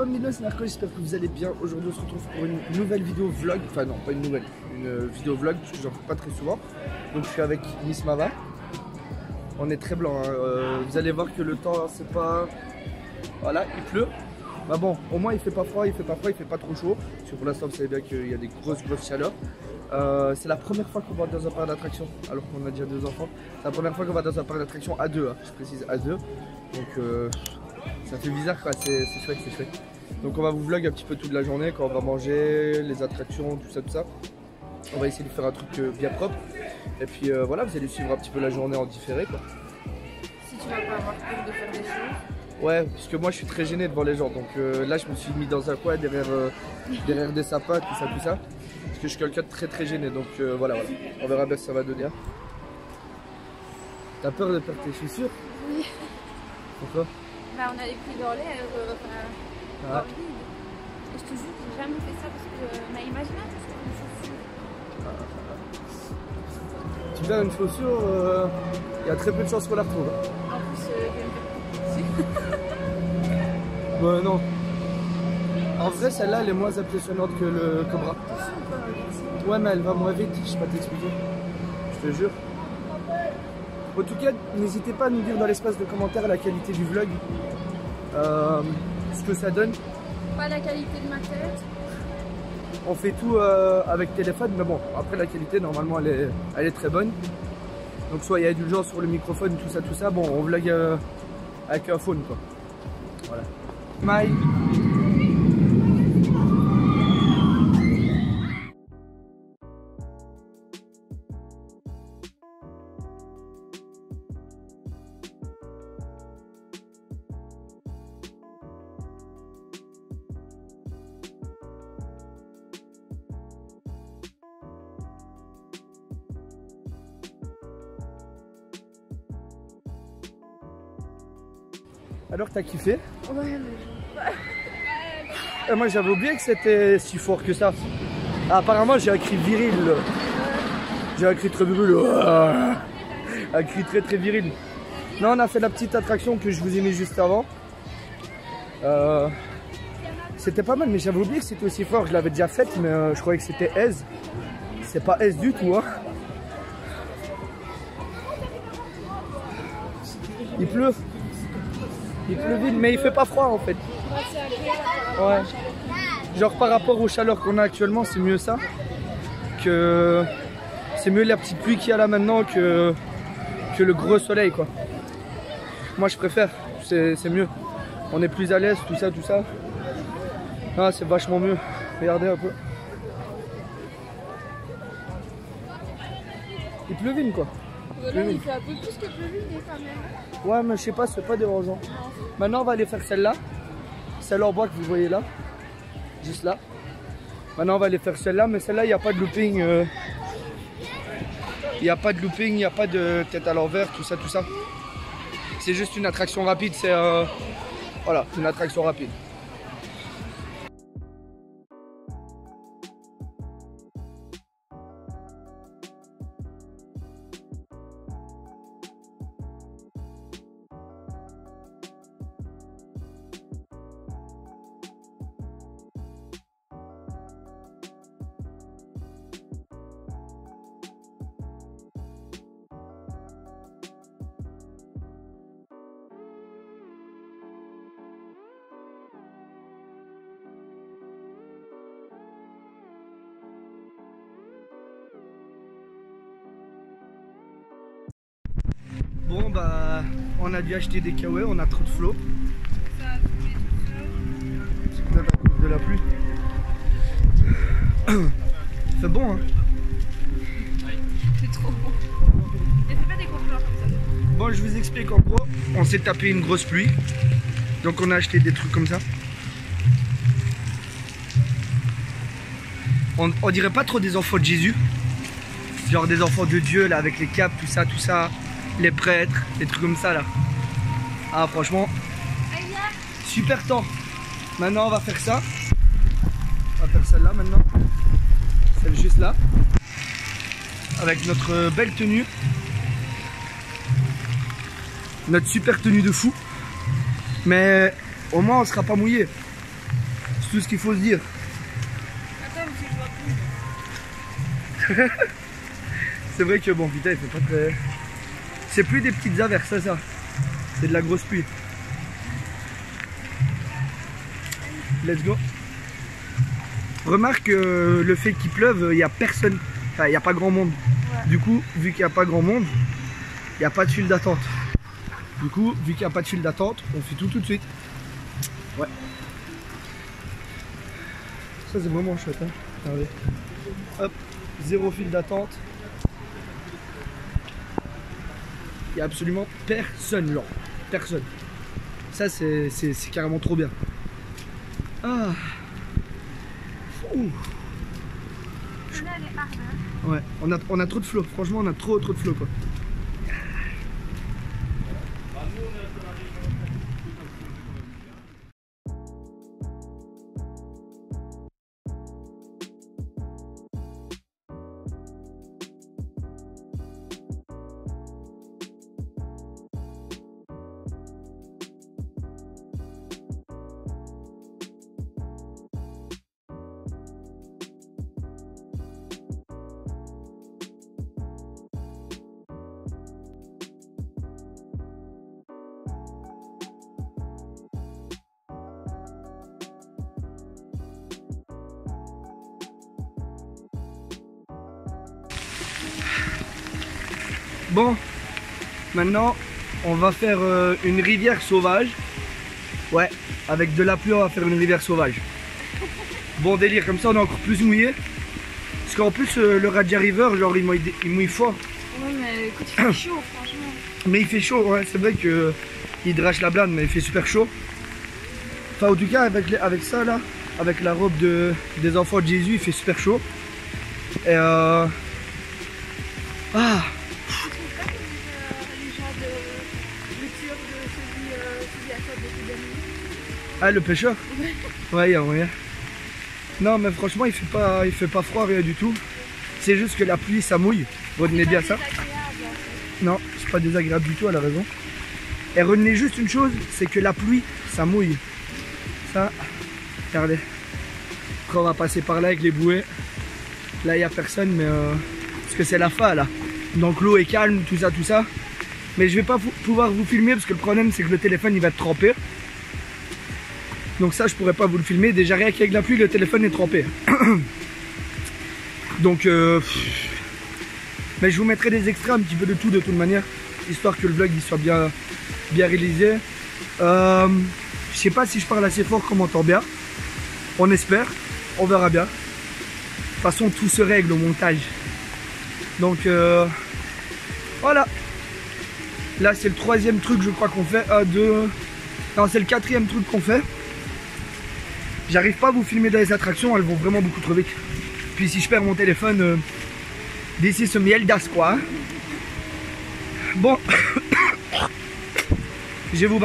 bonne vidéo, c'est Marco, j'espère que vous allez bien. Aujourd'hui on se retrouve pour une nouvelle vidéo vlog. Enfin non, pas une nouvelle, une vidéo vlog parce que j'en fais pas très souvent. Donc je suis avec Miss Mava. On est très blanc, hein. Vous allez voir que le temps c'est pas... Voilà, il pleut. Bah bon, au moins il fait pas froid, il fait pas trop chaud. Parce que pour l'instant vous savez bien qu'il y a des grosses chaleurs. C'est la première fois qu'on va dans un parc d'attraction alors qu'on a déjà 2 enfants. C'est la première fois qu'on va dans un parc d'attraction à 2, hein. Je précise à 2. Donc ça fait bizarre quoi, c'est chouette, c'est chouette. Donc on va vous vlog un petit peu toute la journée quand on va manger, les attractions, tout ça. On va essayer de faire un truc bien propre. Et puis voilà, vous allez suivre un petit peu la journée en différé quoi. Si tu vas pas avoir peur de faire des choses. Ouais, parce que moi je suis très gêné devant les gens. Donc là je me suis mis dans un coin derrière des sapins, tout ça. Parce que je suis quelqu'un de très gêné. Donc voilà. On verra bien ce que ça va donner. T'as peur de perdre tes chaussures? Oui. Pourquoi? Bah on a les pieds dans l'air, dans le vide. Et je te jure, j'ai jamais fait ça parce que on a imaginé une chaussure. Tu viens une chaussure, il y a très peu de chances qu'on la retrouve. En plus, Ouais, non. En vrai, celle-là, elle est moins impressionnante que le Cobra. Ouais, mais elle va moins vite, je sais pas t'expliquer. Je te jure. En tout cas, n'hésitez pas à nous dire dans l'espace de commentaires la qualité du vlog. Ce que ça donne. pas la qualité de ma tête. On fait tout avec téléphone, mais bon, après la qualité, normalement, elle est très bonne. Donc soit il y a du genre sur le microphone, tout ça, bon, on vlog avec un phone, quoi. Voilà. Smile. Alors t'as kiffé? Ouais, Et moi j'avais oublié que c'était si fort que ça. Ah, apparemment j'ai un cri viril. J'ai un cri très viril. Un cri très viril. Non, on a fait la petite attraction que je vous ai mis juste avant. C'était pas mal, mais j'avais oublié que c'était aussi fort. Je l'avais déjà faite, mais je croyais que c'était aise. C'est pas aise du tout, hein. Il pleut. Il pleut vite, mais il fait pas froid en fait. Ouais. Genre par rapport aux chaleurs qu'on a actuellement, c'est mieux ça. C'est mieux la petite pluie qu'il y a là maintenant que le gros soleil quoi. Moi je préfère, c'est mieux. On est plus à l'aise, tout ça. Ah, c'est vachement mieux. Regardez un peu. Il pleuvine quoi. Là, il fait un peu plus que prévu, mais quand même. Ouais, mais je sais pas, c'est pas dérangeant. Maintenant, on va aller faire celle-là. Celle en bois que vous voyez là. Juste là. Maintenant, on va aller faire celle-là, mais celle-là, il n'y a pas de looping. Il n'y a pas de looping, il n'y a pas de tête à l'envers, tout ça. C'est juste une attraction rapide. C'est voilà, une attraction rapide. Bon bah on a dû acheter des kawaii, on a trop de flots. Ça a coulé tout seul. C'est à cause de la pluie. C'est bon hein. C'est trop bon. Et fais pas des compleurs comme ça. Bon je vous explique en gros, on s'est tapé une grosse pluie. Donc on a acheté des trucs comme ça. On dirait pas trop des enfants de Jésus. Genre des enfants de Dieu là avec les capes, tout ça. Les prêtres, des trucs comme ça là. Ah franchement, super temps. Maintenant on va faire ça. On va faire celle-là maintenant. Celle juste là. Avec notre belle tenue. Notre super tenue de fou. Mais au moins on sera pas mouillé. tout ce qu'il faut se dire. Attends, mais je vois plus. C'est vrai que bon, putain, il fait pas très... C'est plus des petites averses, ça. C'est de la grosse pluie. Let's go. Remarque le fait qu'il pleuve, il n'y a personne, enfin il n'y a pas grand monde. Ouais. Du coup, vu qu'il n'y a pas grand monde, il n'y a pas de file d'attente. Du coup, vu qu'il n'y a pas de file d'attente, on fait tout de suite. Ouais. Ça c'est vraiment chouette, hein. Regardez. Hop, 0 file d'attente. Il n'y a absolument personne, genre. Personne. Ça c'est carrément trop bien. Ah. Ouh. Là, elle est hard, hein. Ouais, on a trop de flow, franchement on a trop de flow quoi. Bon, maintenant on va faire une rivière sauvage. Ouais, avec de la pluie on va faire une rivière sauvage. Bon délire, comme ça on est encore plus mouillé. Parce qu'en plus le Raja River, genre il mouille fort. Ouais, mais écoute, il fait chaud, franchement. Mais il fait chaud, ouais, c'est vrai que il drache la blinde, mais il fait super chaud. Enfin en tout cas avec ça là, avec la robe des enfants de Jésus, il fait super chaud. Et ah, ah le pêcheur. Ouais, il y a moyen. Non mais franchement il fait pas froid, rien du tout. C'est juste que la pluie ça mouille. Retenez bien ça. Non, c'est pas désagréable du tout, elle a raison. Et retenez juste une chose, c'est que la pluie ça mouille. Ça, regardez. Après on va passer par là avec les bouées. Là il n'y a personne, mais parce que c'est la fin là. Donc l'eau est calme, tout ça. Mais je vais pas pouvoir vous filmer parce que le problème c'est que le téléphone il va être trempé. Donc ça je pourrais pas vous le filmer. Déjà rien qu'avec la pluie le téléphone est trempé. Donc mais je vous mettrai des extraits un petit peu de tout de toute manière. Histoire que le vlog il soit bien réalisé. Je sais pas si je parle assez fort qu'on m'entend bien. On espère, on verra bien. De toute façon tout se règle au montage. Donc voilà. Là c'est le 3e truc je crois qu'on fait. Non c'est le 4e truc qu'on fait. J'arrive pas à vous filmer dans les attractions, elles vont vraiment beaucoup trop vite. Puis si je perds mon téléphone, d'ici ce miel d'as quoi. Bon. Je vais vous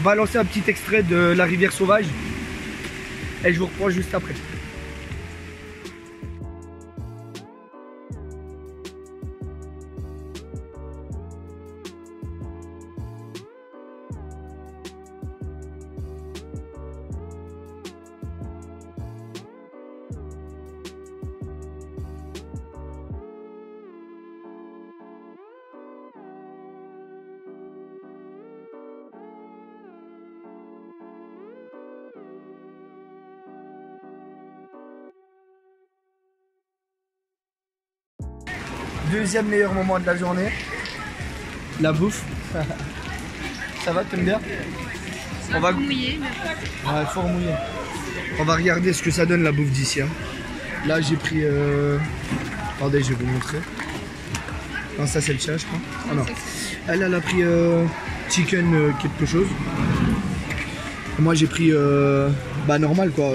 balancer un petit extrait de la rivière sauvage. Et je vous reprends juste après. Deuxième meilleur moment de la journée, la bouffe. Ça va, t'aimes bien? On va mouiller. Mais... Ouais, fort mouillé. On va regarder ce que ça donne la bouffe d'ici. Hein. Là j'ai pris... Attendez, je vais vous montrer. Non, ça c'est le tien je crois. Ah non. Elle a pris chicken quelque chose. Moi j'ai pris bah normal quoi.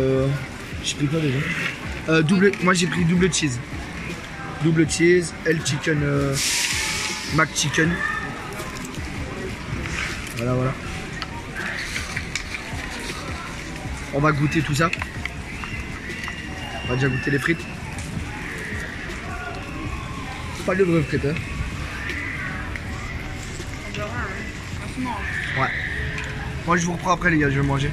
J'ai pris quoi déjà? Moi j'ai pris double cheese. Double cheese, elle chicken, mac chicken. Voilà. On va goûter tout ça. On va déjà goûter les frites. C'est pas de vraies frites hein. On verra, hein. On se mange. Ouais. Moi je vous reprends après les gars, je vais manger.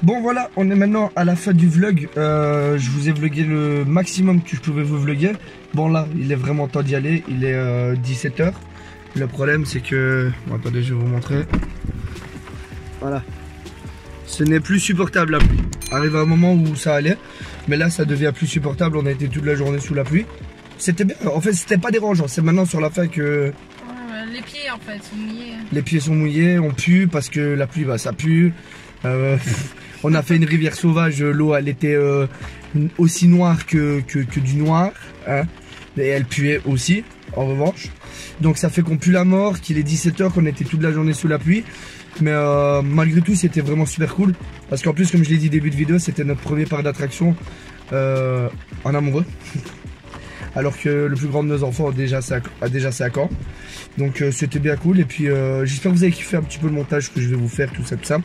Bon voilà, on est maintenant à la fin du vlog. Je vous ai vlogué le maximum que je pouvais vous vloguer. Bon là, il est vraiment temps d'y aller. Il est 17 h. Le problème c'est que... Bon, attendez, je vais vous montrer. Voilà. Ce n'est plus supportable la pluie. Arrive un moment où ça allait. Mais là, ça devient plus supportable. On a été toute la journée sous la pluie. C'était bien. En fait, c'était pas dérangeant. C'est maintenant sur la fin que... Les pieds en fait sont mouillés. Les pieds sont mouillés, on pue parce que la pluie, bah, ça pue. On a fait une rivière sauvage, l'eau elle était aussi noire que du noir, hein. Et elle puait aussi, en revanche. Donc ça fait qu'on pue la mort, qu'il est 17 h, qu'on était toute la journée sous la pluie. Mais malgré tout, c'était vraiment super cool. Parce qu'en plus, comme je l'ai dit début de vidéo, c'était notre premier parc d'attraction en amoureux. Alors que le plus grand de nos enfants a déjà ça à Caen. Donc c'était bien cool. Et puis j'espère que vous avez kiffé un petit peu le montage que je vais vous faire, tout ça, tout ça.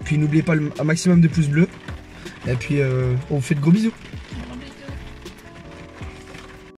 Puis n'oubliez pas un maximum de pouces bleus. Et puis on vous fait de gros bisous.